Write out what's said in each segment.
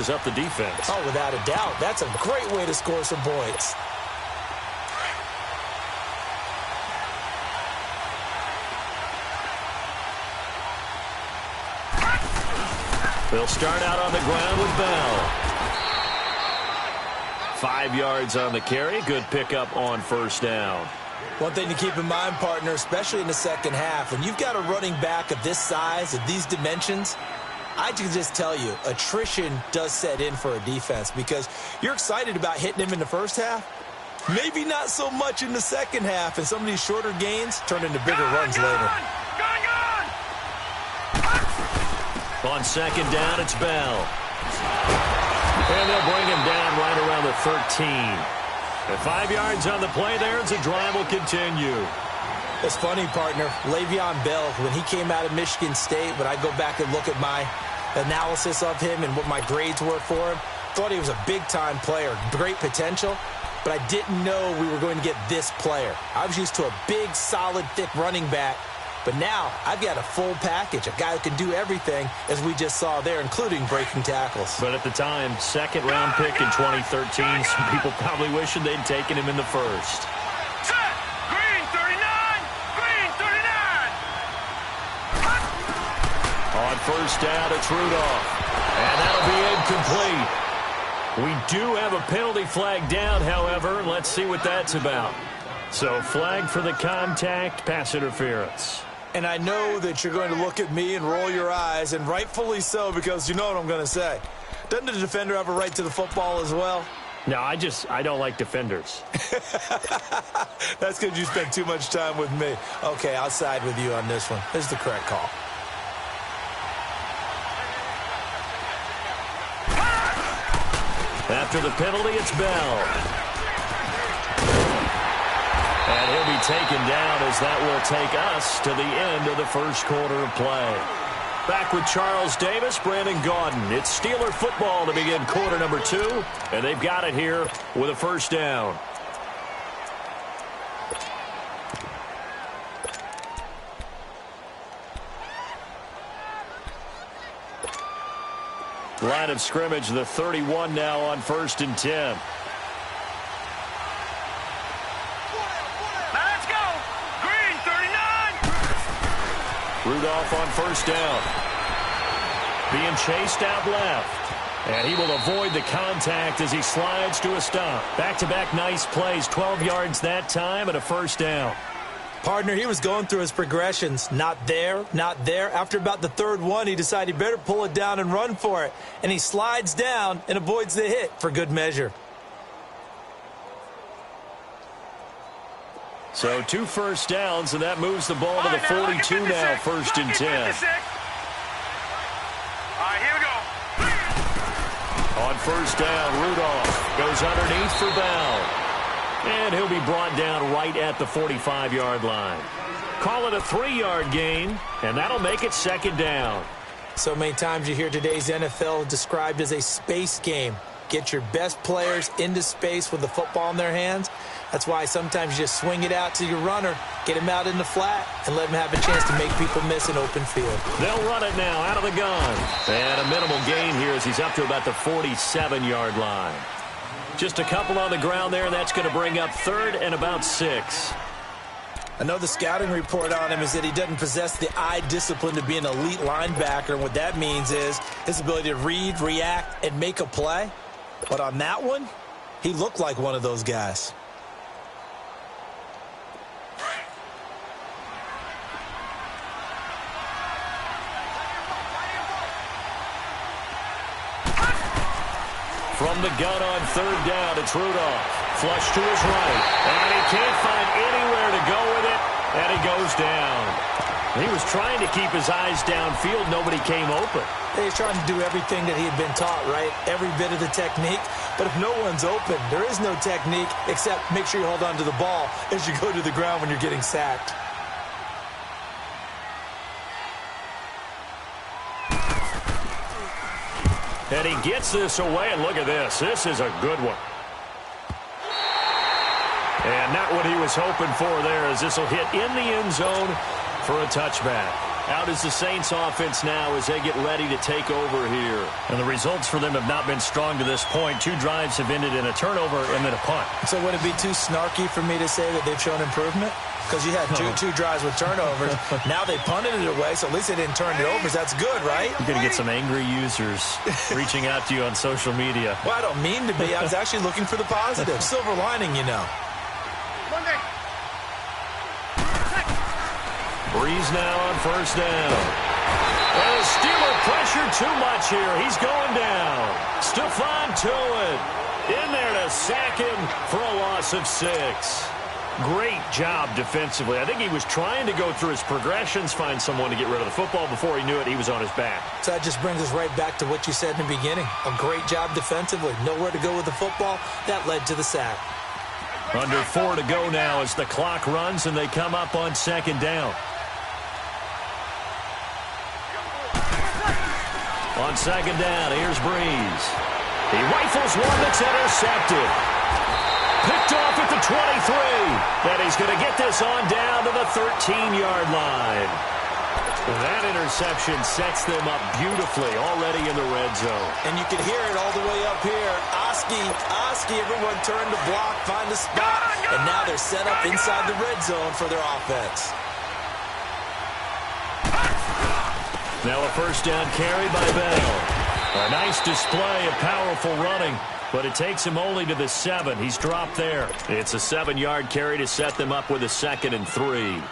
messes up the defense. Oh, without a doubt. That's a great way to score some points. They'll start out on the ground with Bell. 5 yards on the carry. Good pickup on first down. One thing to keep in mind, partner, especially in the second half, when you've got a running back of this size, of these dimensions, I can just tell you, attrition does set in for a defense because you're excited about hitting him in the first half. Maybe not so much in the second half, and some of these shorter gains turn into bigger runs later. On second down, it's Bell. And they'll bring him down right around the 13. And 5 yards on the play there as the drive will continue. It's funny, partner. Le'Veon Bell, when he came out of Michigan State, when I go back and look at my analysis of him and what my grades were for him, thought he was a big-time player, great potential, but I didn't know we were going to get this player. I was used to a big, solid, thick running back, but now I've got a full package, a guy who can do everything, as we just saw there, including breaking tackles. But at the time, second-round pick in 2013, some people probably wishing they'd taken him in the first. On first down, it's Rudolph. And that'll be incomplete. We do have a penalty flag down, however. Let's see what that's about. So, flag for the contact, pass interference. And I know that you're going to look at me and roll your eyes, and rightfully so, because you know what I'm going to say. Doesn't the defender have a right to the football as well? No, I don't like defenders. That's because you spent too much time with me. Okay, I'll side with you on this one. This is the correct call. After the penalty, it's Bell. And he'll be taken down as that will take us to the end of the first quarter of play. Back with Charles Davis, Brandon Gaudin. It's Steeler football to begin quarter number 2, and they've got it here with a first down. Line of scrimmage, the 31 now on 1st and 10. Let's go! Green, 39! Rudolph on first down. Being chased out left. And he will avoid the contact as he slides to a stop. Back-to-back nice plays, 12 yards that time and a first down. Partner, he was going through his progressions. Not there, not there. After about the third one, he decided he better pull it down and run for it. And he slides down and avoids the hit for good measure. So 2 first downs, and that moves the ball to the 42 now, 1st and 10. All right, here we go. On first down, Rudolph goes underneath for Bell. And he'll be brought down right at the 45-yard line. Call it a 3-yard gain, and that'll make it second down. So many times you hear today's NFL described as a space game. Get your best players into space with the football in their hands. That's why sometimes you just swing it out to your runner, get him out in the flat, and let him have a chance to make people miss an open field. They'll run it now out of the gun. And a minimal gain here as he's up to about the 47-yard line. Just a couple on the ground there. That's going to bring up 3rd and about 6. I know the scouting report on him is that he doesn't possess the eye discipline to be an elite linebacker. And what that means is his ability to read, react, and make a play. But on that one, he looked like one of those guys. From the gun on 3rd down, it's Rudolph. Flush to his right. And he can't find anywhere to go with it. And he goes down. He was trying to keep his eyes downfield. Nobody came open. He's trying to do everything that he had been taught, right? Every bit of the technique. But if no one's open, there is no technique except make sure you hold on to the ball as you go to the ground when you're getting sacked. And he gets this away, and look at this. This is a good one. And not what he was hoping for there, as this will hit in the end zone for a touchback. Out is the Saints offense now as they get ready to take over here. And the results for them have not been strong to this point. 2 drives have ended in a turnover and then a punt. So would it be too snarky for me to say that they've shown improvement? Because you had two drives with turnovers. Now they punted it away, so at least they didn't turn it over. So that's good, right? You're going to get some angry users reaching out to you on social media. Well, I don't mean to be. I was actually looking for the positive. Silver lining, you know. Breeze now on first down. Well, Steeler pressure too much here. He's going down. Stephon Tuitt in there to sack him for a loss of 6. Great job defensively. I think he was trying to go through his progressions, find someone to get rid of the football. Before he knew it, he was on his back. So that just brings us right back to what you said in the beginning. A great job defensively. Nowhere to go with the football. That led to the sack. Under 4 to go now as the clock runs and they come up on second down. On second down, here's Breeze. He rifles one that's intercepted. Picked off at the 23. And he's going to get this on down to the 13-yard line. And that interception sets them up beautifully already in the red zone. And you can hear it all the way up here. Oski, everyone turned to block, find a spot. And now they're set up inside the red zone for their offense. Now a first down carry by Bell. A nice display of powerful running, but it takes him only to the 7. He's dropped there. It's a 7-yard carry to set them up with a 2nd and 3.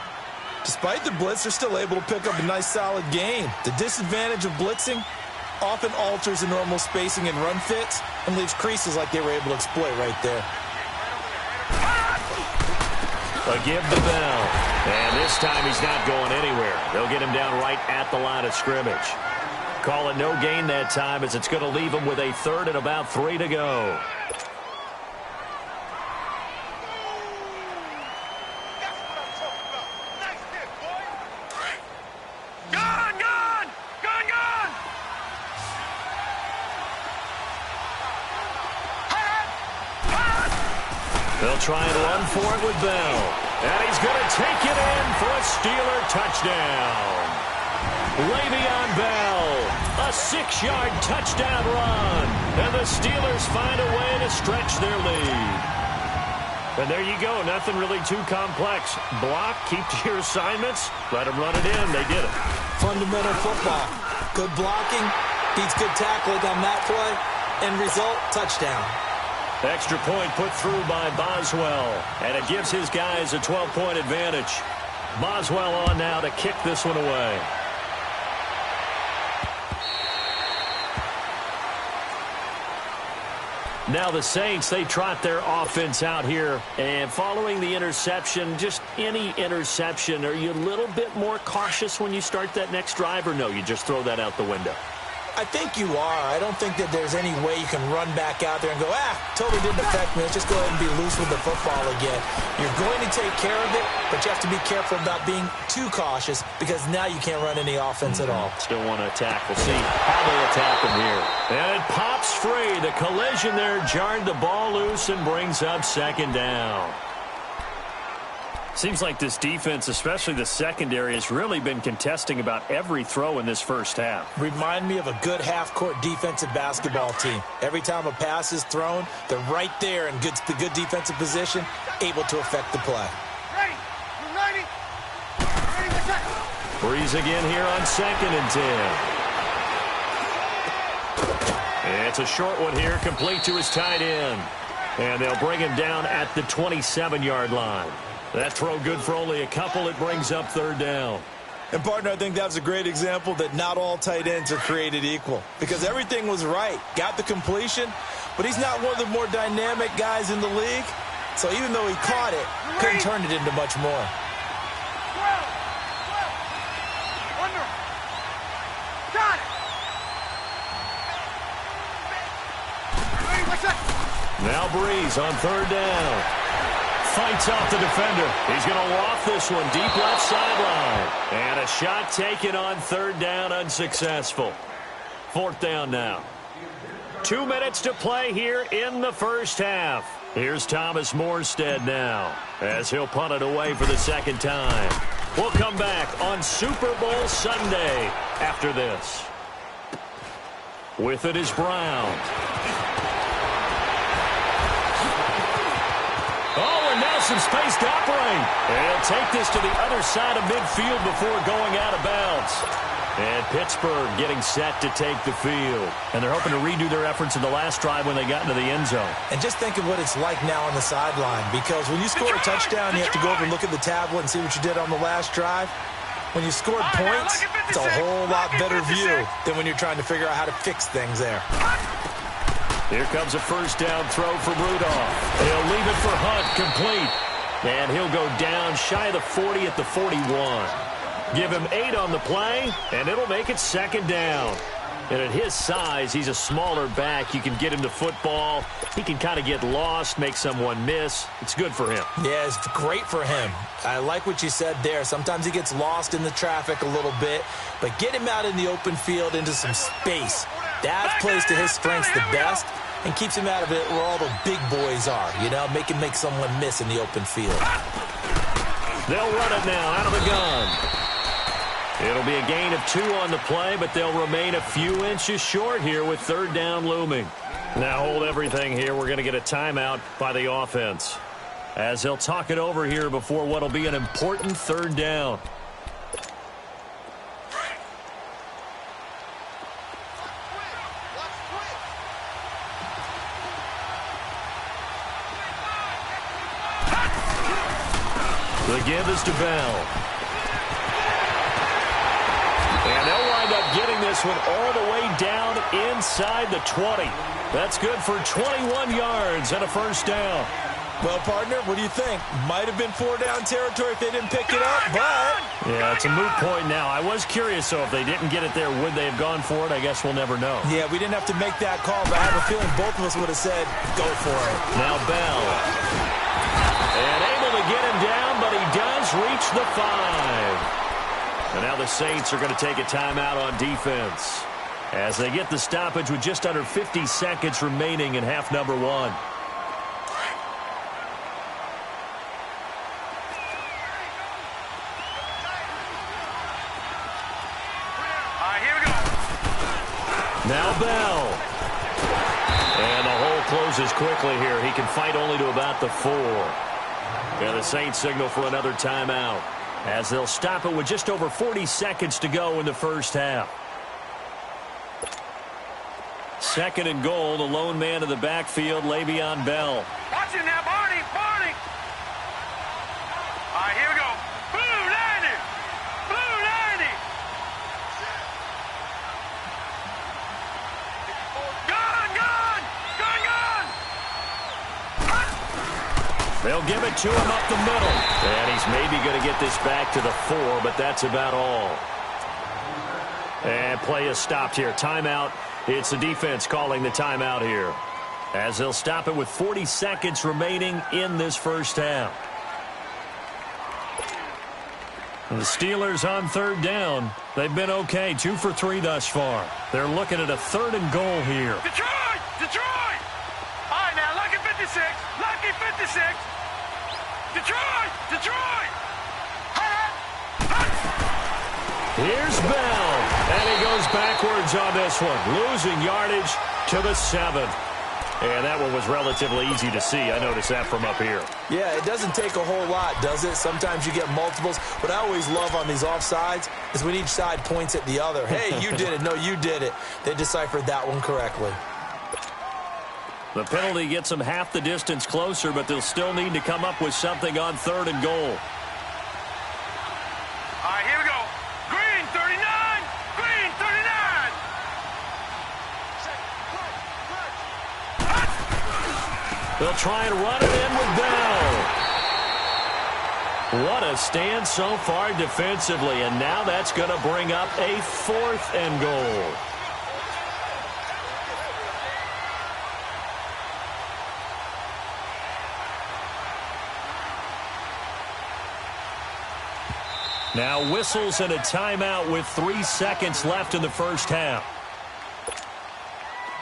Despite the blitz, they're still able to pick up a nice, solid gain. The disadvantage of blitzing often alters the normal spacing and run fits and leaves creases like they were able to exploit right there. A give to Bell. And this time he's not going anywhere. They'll get him down right at the line of scrimmage. Call it no gain that time as it's going to leave him with a 3rd and about 3 to go. They'll try and run for it with Bell. And he's going to take it in for a Steeler touchdown. Le'Veon Bell, a 6-yard touchdown run. And the Steelers find a way to stretch their lead. And there you go. Nothing really too complex. Block, keep to your assignments, let them run it in. They did it. Fundamental football. Good blocking, beats good tackling on that play. End result, touchdown. Extra point put through by Boswell, and it gives his guys a 12-point advantage. Boswell on now to kick this one away. Now the Saints, they trot their offense out here, and following the interception, just any interception, are you a little bit more cautious when you start that next drive, or no, you just throw that out the window? I think you are. I don't think that there's any way you can run back out there and go, totally didn't affect me. Let's just go ahead and be loose with the football again. You're going to take care of it, but you have to be careful about being too cautious because now you can't run any offense at all. Still want to attack. We'll see how they attack him here. And it pops free. The collision there jarred the ball loose and brings up second down. Seems like this defense, especially the secondary, has really been contesting about every throw in this first half. Remind me of a good half-court defensive basketball team. Every time a pass is thrown, they're right there in the good defensive position, able to affect the play. Ready. Breeze again here on 2nd and 10. It's a short one here, complete to his tight end. And they'll bring him down at the 27-yard line. That throw good for only a couple. It brings up 3rd down. And, partner, I think that was a great example that not all tight ends are created equal. Because everything was right. Got the completion, but he's not one of the more dynamic guys in the league. So even though he caught it, couldn't turn it into much more. Got it. Now Breeze on 3rd down. Fights off the defender. He's going to loft this one deep left sideline. And a shot taken on 3rd down, unsuccessful. 4th down now. 2 minutes to play here in the first half. Here's Thomas Morstead now as he'll punt it away for the 2nd time. We'll come back on Super Bowl Sunday after this. With it is Brown. Oh, and now some space to operate. And he'll take this to the other side of midfield before going out of bounds. And Pittsburgh getting set to take the field. And they're hoping to redo their efforts in the last drive when they got into the end zone. And just think of what it's like now on the sideline. Because when you score a touchdown, you have to go over and look at the tablet and see what you did on the last drive. When you scored points, it's a whole lot better view than when you're trying to figure out how to fix things there. Here comes a first down throw for Rudolph. He'll leave it for Hunt, complete. And he'll go down shy of the 40 at the 41. Give him 8 on the play, and it'll make it second down. And at his size, he's a smaller back. You can get him the football. He can kind of get lost, make someone miss. It's good for him. Yeah, it's great for him. I like what you said there. Sometimes he gets lost in the traffic a little bit, but get him out in the open field into some space. That plays to his strengths the best and keeps him out of it where all the big boys are, you know, make him make someone miss in the open field. They'll run it now out of the gun. It'll be a gain of 2 on the play, but they'll remain a few inches short here with third down looming. Now hold everything here. We're going to get a timeout by the offense, as they'll talk it over here before what'll be an important third down. The give is to Bell. And they'll wind up getting this one all the way down inside the 20. That's good for 21 yards and a first down. Well, partner, what do you think? Might have been 4-down territory if they didn't pick it up, but... Yeah, it's a moot point now. I was curious, so if they didn't get it there, would they have gone for it? I guess we'll never know. Yeah, we didn't have to make that call, but I have a feeling both of us would have said, go for it. Now Bell. And able to get him down, but he does reach the 5. And now the Saints are going to take a timeout on defense as they get the stoppage with just under 50 seconds remaining in half number 1. All right, here we go. Now Bell. And the hole closes quickly here. He can fight only to about the 4. And the Saints signal for another timeout, as they'll stop it with just over 40 seconds to go in the first half. Second and goal, the lone man in the backfield, Le'Veon Bell. Watch it now, Barney, Barney. All right, here we go. Blue 90. Blue 90. Gun, gun, gun, gun. They'll give it to him up the middle. And he's maybe going to get this back to the 4, but that's about all. And play is stopped here. Timeout. It's the defense calling the timeout here, as they'll stop it with 40 seconds remaining in this first half. And the Steelers on third down. They've been okay, 2 for 3 thus far. They're looking at a third and goal here. Detroit! Detroit! All right, now, lucky 56. Lucky 56. Detroit! Detroit! Here's Bell, and he goes backwards on this one, losing yardage to the 7. And that one was relatively easy to see. I noticed that from up here. Yeah, it doesn't take a whole lot, does it? Sometimes you get multiples. What I always love on these offsides is when each side points at the other. Hey, you did it. No, you did it. They deciphered that one correctly. The penalty gets them half the distance closer, but they'll still need to come up with something on third and goal. All right, here we go. Green 39. Green 39. They'll try and run it in with Bell. What a stand so far defensively, and now that's going to bring up a 4th and goal. Now whistles and a timeout with 3 seconds left in the first half.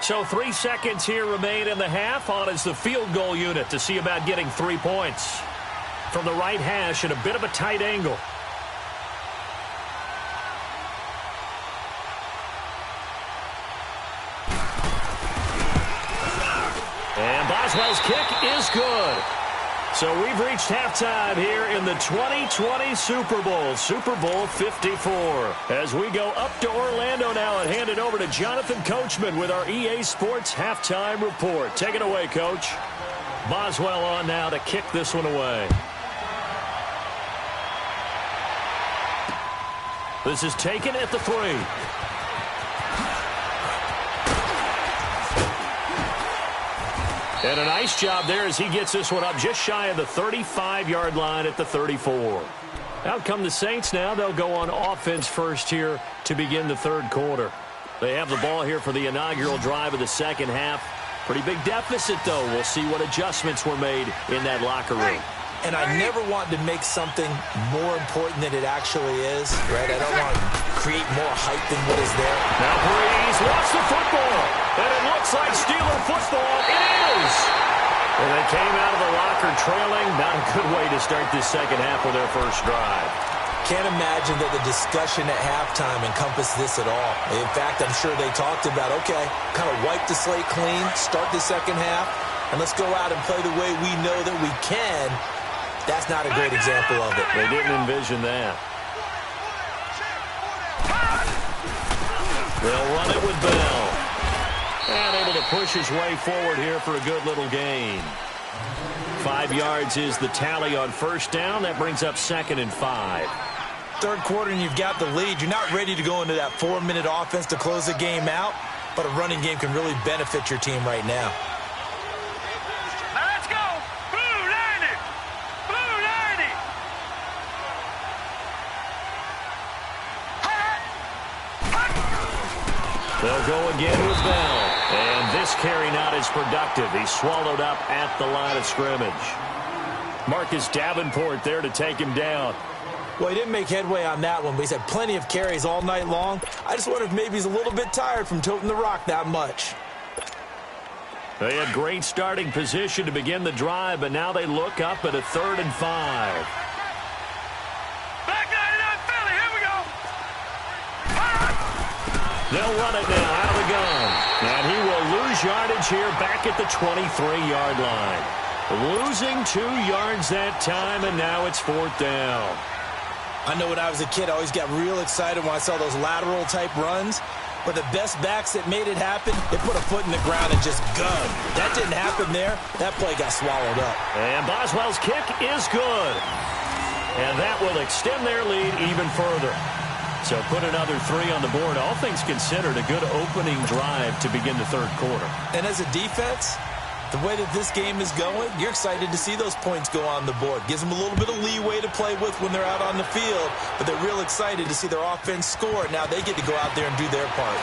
So 3 seconds here remain in the half. On is the field goal unit to see about getting 3 points. From the right hash at a bit of a tight angle. And Boswell's kick is good. So we've reached halftime here in the 2020 Super Bowl, Super Bowl 54. As we go up to Orlando now and hand it over to Jonathan Coachman with our EA Sports Halftime Report. Take it away, Coach. Boswell on now to kick this one away. This is taken at the 3. And a nice job there as he gets this one up just shy of the 35-yard line at the 34. Out come the Saints now. They'll go on offense first here to begin the third quarter. They have the ball here for the inaugural drive of the second half. Pretty big deficit, though. We'll see what adjustments were made in that locker room. And I never want to make something more important than it actually is, right? I don't want to create more hype than what is there. Now Breeze wants the football, and it looks like Steeler football. It is! And they came out of the locker trailing. Not a good way to start this second half with their first drive. Can't imagine that the discussion at halftime encompassed this at all. In fact, I'm sure they talked about, okay, kind of wipe the slate clean, start the second half, and let's go out and play the way we know that we can. That's not a great example of it. They didn't envision that. They'll run it with Bell. And able to push his way forward here for a good little gain. 5 yards is the tally on first down. That brings up 2nd and 5. Third quarter and you've got the lead. You're not ready to go into that 4-minute offense to close the game out, but a running game can really benefit your team right now. They'll go again with Bell. And this carry not as productive. He's swallowed up at the line of scrimmage. Marcus Davenport there to take him down. Well, he didn't make headway on that one, but he's had plenty of carries all night long. I just wonder if maybe he's a little bit tired from toting the rock that much. They had great starting position to begin the drive, but now they look up at a 3rd and 5. They'll run it now out of the gun. And he will lose yardage here back at the 23-yard line. Losing 2 yards that time, and now it's 4th down. I know when I was a kid, I always got real excited when I saw those lateral-type runs. But the best backs that made it happen, they put a foot in the ground and just gunned. That didn't happen there. That play got swallowed up. And Boswell's kick is good. And that will extend their lead even further. So put another 3 on the board. All things considered, a good opening drive to begin the third quarter. And as a defense, the way that this game is going, you're excited to see those points go on the board. Gives them a little bit of leeway to play with when they're out on the field, but they're real excited to see their offense score. Now they get to go out there and do their part.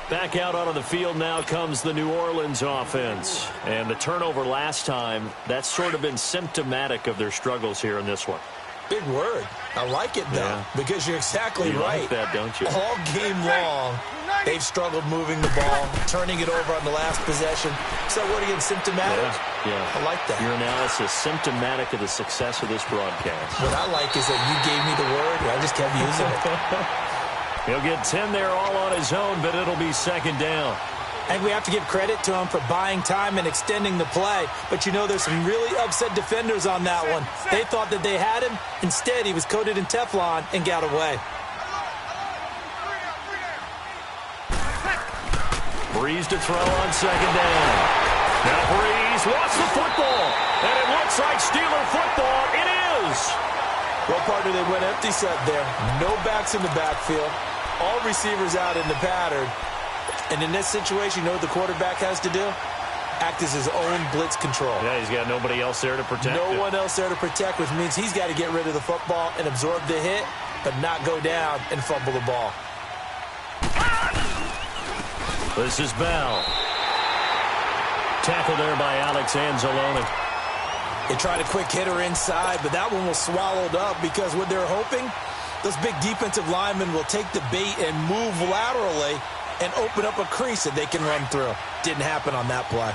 Back out onto the field now comes the New Orleans offense. And the turnover last time, that's sort of been symptomatic of their struggles here in this one. Big word. I like it, though, because you're exactly right. You like that, don't you? All game long, they've struggled moving the ball, turning it over on the last possession. So what again, symptomatic? Yeah. I like that. Your analysis, symptomatic of the success of this broadcast. What I like is that you gave me the word, and I just kept using it. He'll get 10 there all on his own, but it'll be 2nd down. And we have to give credit to him for buying time and extending the play. But, you know, there's some really upset defenders on that one. They thought that they had him. Instead, he was coated in Teflon and got away. Breeze to throw on 2nd down. Now Breeze wants the football. And it looks like Steeler football. It is. Well, partner, they went empty set there. No backs in the backfield. All receivers out in the pattern. And in this situation, you know what the quarterback has to do? Act as his own blitz control. Yeah, he's got nobody else there to protect him. No one else there to protect, which means he's got to get rid of the football and absorb the hit, but not go down and fumble the ball. This is Bell. Tackled there by Alex Anzalone. They tried a quick hitter inside, but that one was swallowed up because what they're hoping, those big defensive linemen will take the bait and move laterally and open up a crease that they can run through. Didn't happen on that play.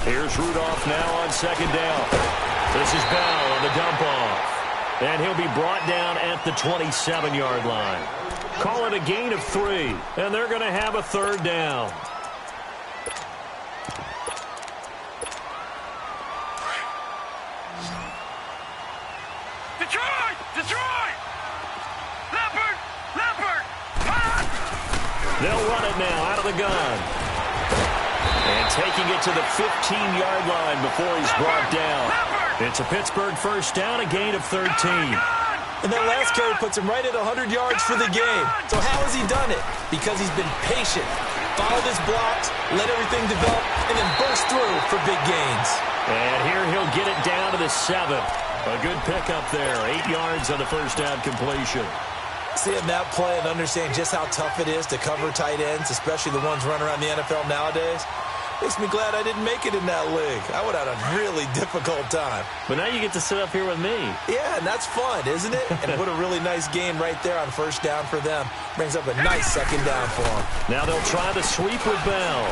Here's Rudolph now on second down. This is Bell on the dump off. And he'll be brought down at the 27-yard line. Call it a gain of 3, and they're going to have a third down. Detroit! Detroit! Leopard! Leopard! They'll run it now out of the gun. And taking it to the 15-yard line before he's brought down. It's a Pittsburgh first down, a gain of 13. And that last carry puts him right at 100 yards for the game. So how has he done it? Because he's been patient, followed his blocks, let everything develop, and then burst through for big gains. And here he'll get it down to the 7. A good pickup there, 8 yards on the first down completion. Seeing that play and understand just how tough it is to cover tight ends, especially the ones running around the NFL nowadays, makes me glad I didn't make it in that league. I would have had a really difficult time. But now you get to sit up here with me. Yeah, and that's fun, isn't it? And what a really nice game right there on first down for them. Brings up a nice second down for them. Now they'll try the sweep with Bell.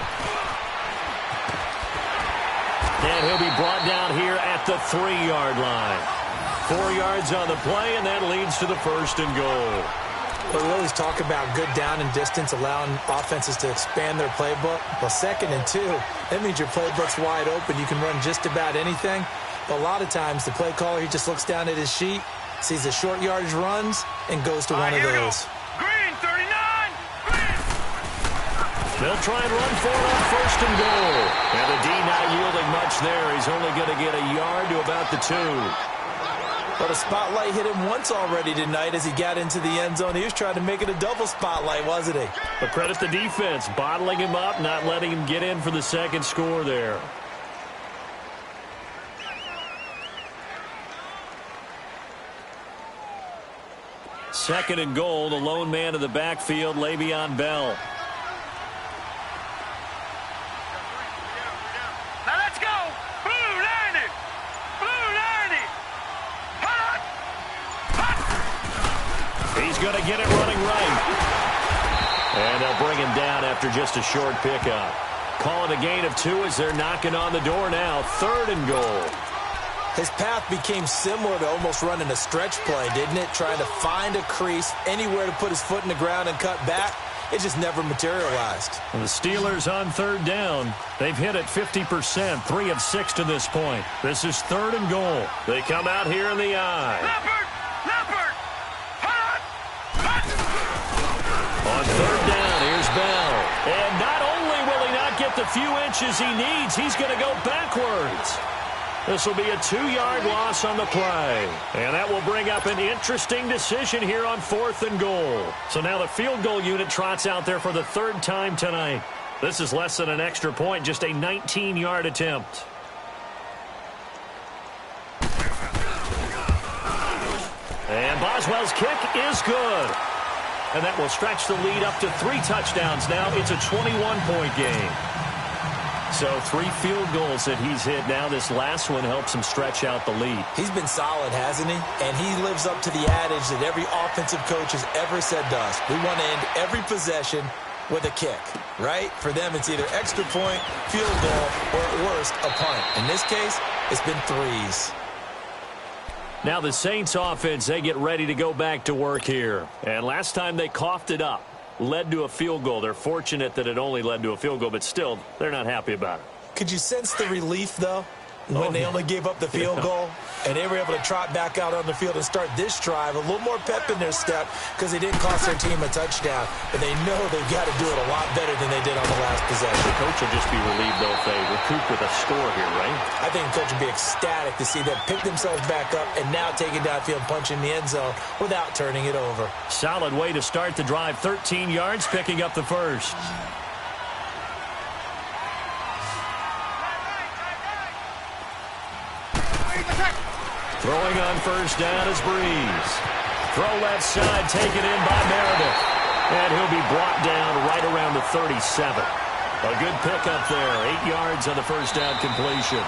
And he'll be brought down here at the 3-yard line. 4 yards on the play, and that leads to the first and goal. Well, we always talk about good down and distance, allowing offenses to expand their playbook. Well, 2nd and 2, that means your playbook's wide open. You can run just about anything. But a lot of times, the play caller, he just looks down at his sheet, sees the short yardage runs, and goes to one of those. Green, 39! Green! They'll try and run for it on first and goal. And the D not yielding much there. He's only going to get a yard to about the 2. But a spotlight hit him once already tonight as he got into the end zone. He was trying to make it a double spotlight, wasn't he? But credit the defense, bottling him up, not letting him get in for the second score there. Second and goal, the lone man in the backfield, Le'Veon Bell. Now let's go! Blue 90! Blue 90! Hot! Hot! He's going to get it running right. And they'll bring him down after just a short pickup. Call it a gain of 2 as they're knocking on the door now. 3rd and goal. His path became similar to almost running a stretch play, didn't it? Trying to find a crease, anywhere to put his foot in the ground and cut back. It just never materialized. And the Steelers on 3rd down. They've hit it 50%, 3 of 6 to this point. This is 3rd and goal. They come out here in the eye. Leopard! Leopard! Hot! Hot! On 3rd down, here's Bell. And not only will he not get the few inches he needs, he's going to go backwards. This will be a 2-yard loss on the play. And that will bring up an interesting decision here on 4th and goal. So now the field goal unit trots out there for the 3rd time tonight. This is less than an extra point, just a 19-yard attempt. And Boswell's kick is good. And that will stretch the lead up to 3 touchdowns now. It's a 21-point game. So 3 field goals that he's hit now. This last one helps him stretch out the lead. He's been solid, hasn't he? And he lives up to the adage that every offensive coach has ever said to us. We want to end every possession with a kick, right? For them, it's either extra point, field goal, or at worst, a punt. In this case, it's been 3s. Now the Saints offense, they get ready to go back to work here. And last time they coughed it up. Led to a field goal. They're fortunate that it only led to a field goal, but still, they're not happy about it. Could you sense the relief, though, when they only gave up the field goal? And they were able to trot back out on the field and start this drive. A little more pep in their step because they didn't cost their team a touchdown. But they know they've got to do it a lot better than they did on the last possession. The coach will just be relieved, though, if they recoup with a score here, right? I think the coach will be ecstatic to see them pick themselves back up and now take it downfield, punch in the end zone without turning it over. Solid way to start the drive. 13 yards, picking up the first. Throwing on first down is Breeze. Throw left side, taken in by Meredith. And he'll be brought down right around the 37. A good pickup there. 8 yards on the first down completion.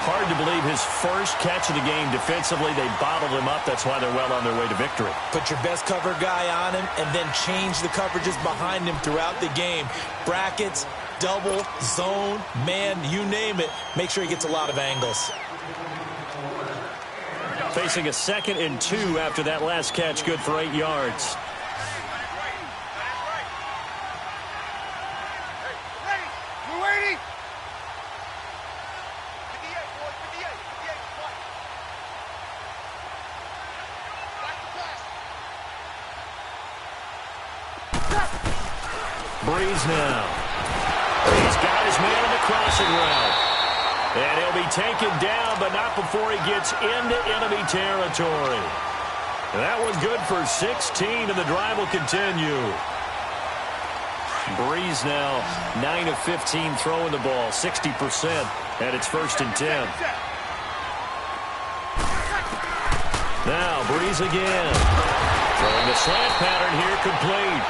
Hard to believe his first catch of the game defensively. They bottled him up. That's why they're well on their way to victory. Put your best cover guy on him and then change the coverages behind him throughout the game. Brackets, double, zone, man, you name it. Make sure he gets a lot of angles. Facing a 2nd and 2 after that last catch, good for 8 yards. We're waiting. Breeze now. He's got his man on the crossing route. And he'll be taken down, but not before he gets into enemy territory. And that one good for 16, and the drive will continue. Breeze now 9 of 15 throwing the ball, 60%, and it's 1st and 10. Now Breeze again. Throwing the slant pattern here complete.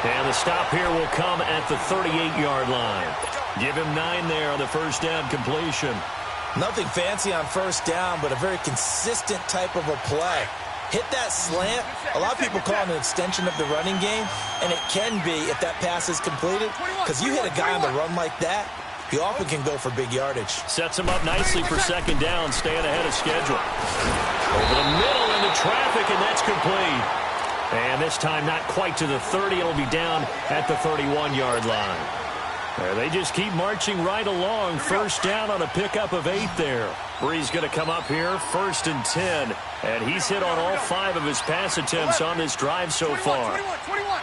And the stop here will come at the 38-yard line. Give him 9 there on the first down completion. Nothing fancy on first down, but a very consistent type of a play. Hit that slant. A lot of people call it an extension of the running game, and it can be if that pass is completed, because you hit a guy on the run like that, he often can go for big yardage. Sets him up nicely for 2nd down, staying ahead of schedule. Over the middle into traffic, and that's complete. And this time not quite to the 30. It'll be down at the 31-yard line. They just keep marching right along. First down on a pickup of 8 there. Breeze going to come up here, 1st and 10. And he's hit on all 5 of his pass attempts on this drive so far. 21.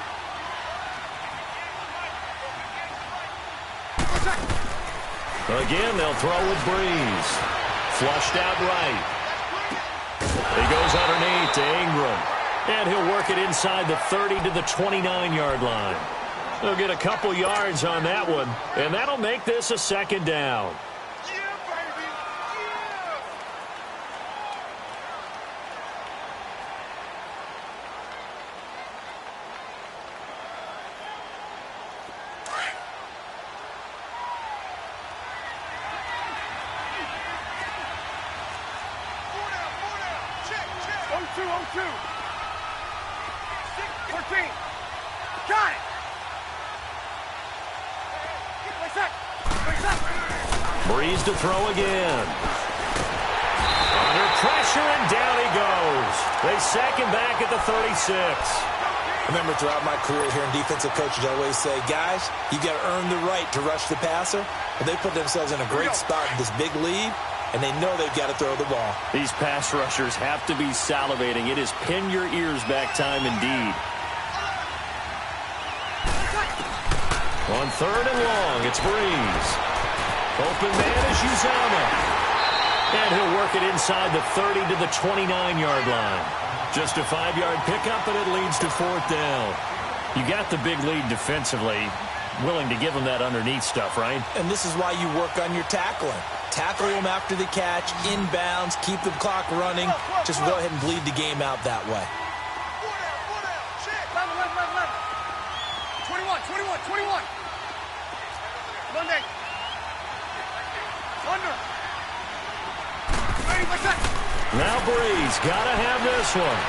Again, they'll throw with Breeze. Flushed out right. He goes underneath to Ingram. And he'll work it inside the 30 to the 29-yard line. They'll get a couple yards on that one, and that'll make this a 2nd down. Breeze to throw again. Under pressure, and down he goes. They sack him back at the 36. I remember throughout my career here in defensive coaches, I always say, guys, you got to earn the right to rush the passer. But they put themselves in a great spot in this big lead, and they know they've got to throw the ball. These pass rushers have to be salivating. It is pin your ears back time indeed. On 3rd and long, it's Breeze. Open man is Uzama. And he'll work it inside the 30 to the 29-yard line. Just a 5-yard pickup, and it leads to 4th down. You got the big lead defensively. Willing to give him that underneath stuff, right? And this is why you work on your tackling. Tackle him after the catch, inbounds, keep the clock running. Just go ahead and bleed the game out that way. 21. Monday. Under. Now Breeze got to have this one.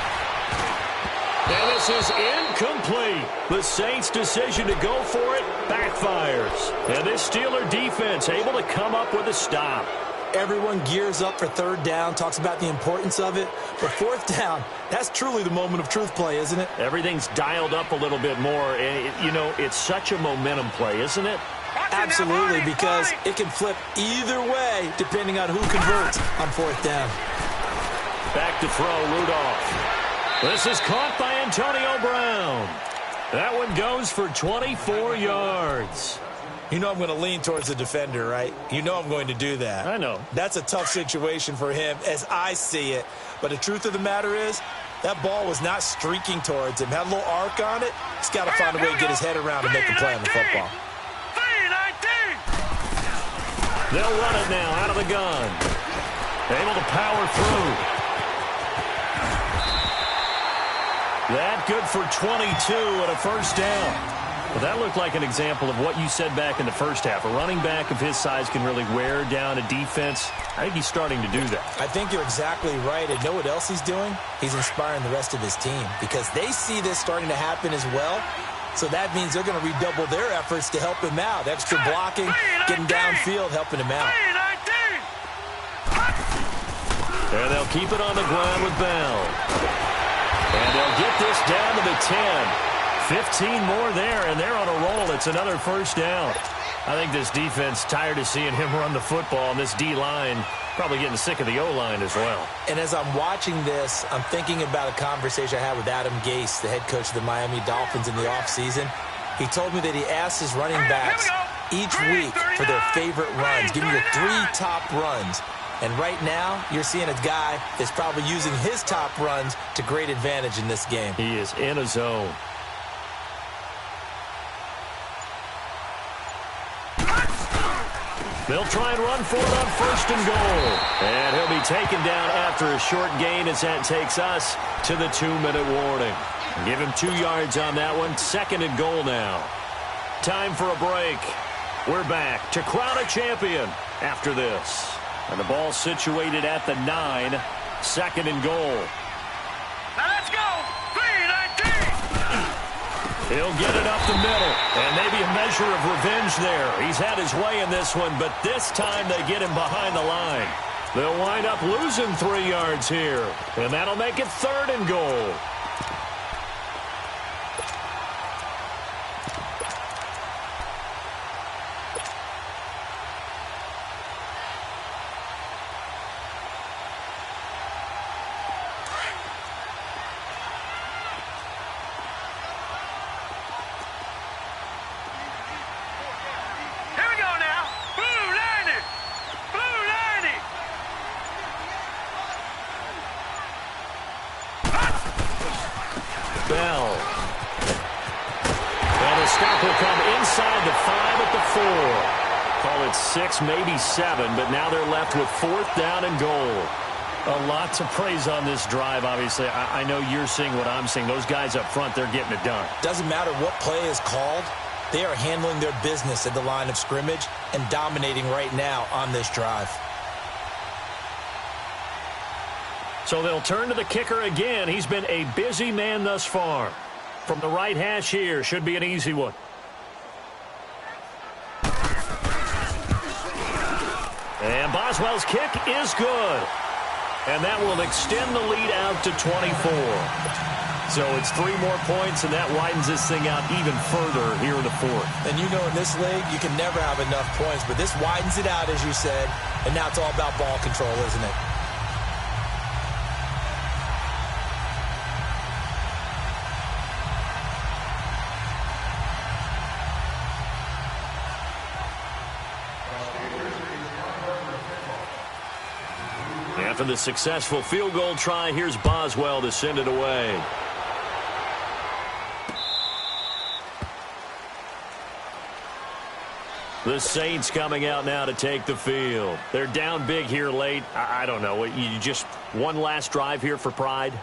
And this is incomplete. The Saints' decision to go for it backfires. And this Steeler defense able to come up with a stop. Everyone gears up for 3rd down, talks about the importance of it. But 4th down, that's truly the moment of truth play, isn't it? Everything's dialed up a little bit more. And, it's such a momentum play, isn't it? Absolutely, because it can flip either way depending on who converts on 4th down. Back to throw, Rudolph. This is caught by Antonio Brown. That one goes for 24 yards. You know I'm going to lean towards the defender, right? You know I'm going to do that. I know. That's a tough situation for him as I see it. But the truth of the matter is, that ball was not streaking towards him. Had a little arc on it. He's got to find a way to get his head around and make a play on the football. They'll run it now out of the gun. Able to power through. That good for 22 and a 1st down. Well, that looked like an example of what you said back in the first half. A running back of his size can really wear down a defense. I think he's starting to do that. I think you're exactly right. And know what else he's doing? He's inspiring the rest of his team because they see this starting to happen as well. So that means they're going to redouble their efforts to help him out. Extra blocking, getting downfield, helping him out. And they'll keep it on the ground with Bell. And they'll get this down to the 10. 15 more there, and they're on a roll. It's another first down. I think this defense tired of seeing him run the football, and this D-line probably getting sick of the O-line as well. And as I'm watching this, I'm thinking about a conversation I had with Adam Gase, the head coach of the Miami Dolphins in the offseason. He told me that he asked his running backs each week for their favorite runs. Give me your 3 top runs. And right now, you're seeing a guy that's probably using his top runs to great advantage in this game. He is in a zone. They'll try and run for it on first and goal. And he'll be taken down after a short gain as that takes us to the 2-minute warning. Give him 2 yards on that one. Second and goal now. Time for a break. We're back to crown a champion after this. And the ball situated at the 9. Second and goal. Now let's go. 3-19. He'll get it up the middle, and maybe a measure of revenge there. He's had his way in this one, but this time they get him behind the line. They'll wind up losing 3 yards here, and that'll make it third and goal. Bell. And the stop will come inside the 5 at the 4. Call it 6, maybe 7, but now they're left with 4th down and goal. A lot to praise on this drive, obviously. I know you're seeing what I'm seeing. Those guys up front, they're getting it done. Doesn't matter what play is called. They are handling their business at the line of scrimmage and dominating right now on this drive. So they'll turn to the kicker again. He's been a busy man thus far. From the right hash here, should be an easy one. And Boswell's kick is good. And that will extend the lead out to 24. So it's 3 more points, and that widens this thing out even further here in the 4th. And you know in this league, you can never have enough points, but this widens it out, as you said, and now it's all about ball control, isn't it? After the successful field goal try, here's Boswell to send it away. The Saints coming out now to take the field. They're down big here late. I don't know. You just one last drive here for pride?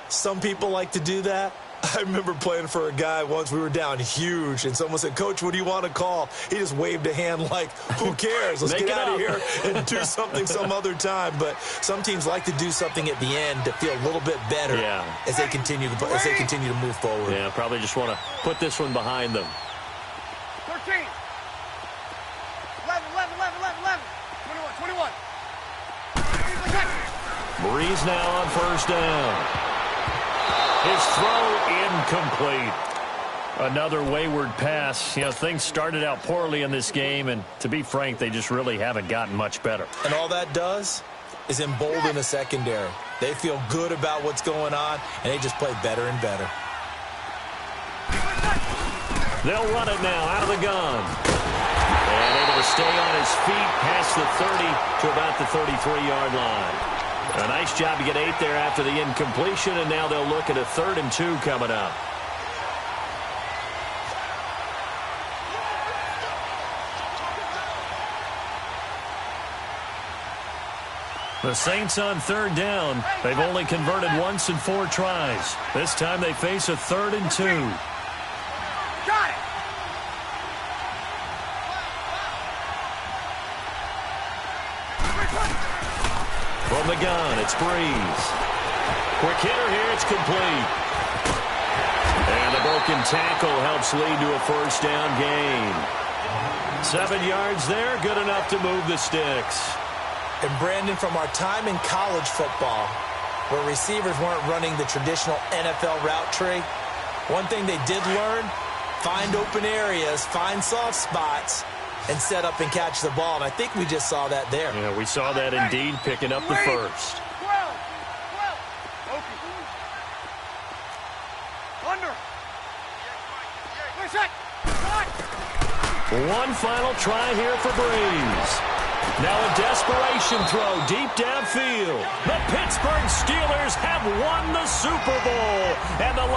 Some people like to do that. I remember playing for a guy once. We were down huge, and someone said, "Coach, what do you want to call?" He just waved a hand like, who cares? Let's get out of here and do something some other time. But some teams like to do something at the end to feel a little bit better as they continue to move forward. Yeah, probably just want to put this one behind them. 13. 11, 21. Breeze now on first down. His throw incomplete. Another wayward pass. You know, things started out poorly in this game, and to be frank, they just really haven't gotten much better. And all that does is embolden the secondary. They feel good about what's going on, and they just play better and better. They'll run it now out of the gun. And able to stay on his feet past the 30 to about the 33-yard line. A nice job to get 8 there after the incompletion, and now they'll look at a 3rd and 2 coming up. The Saints on 3rd down. They've only converted once in 4 tries. This time they face a 3rd and 2. Got it. From the gun, it's Breeze. Quick hitter here, it's complete. And the broken tackle helps lead to a first down gain. 7 yards there, good enough to move the sticks. And Brandon, from our time in college football, where receivers weren't running the traditional NFL route tree, one thing they did learn, find open areas, find soft spots, and set up and catch the ball. And I think we just saw that there. Yeah, we saw that indeed, picking up the first. 12. Okay. Under. Wait a sec. One final try here for Breeze. Now a desperation throw deep downfield. The Pittsburgh Steelers have won the Super Bowl. And the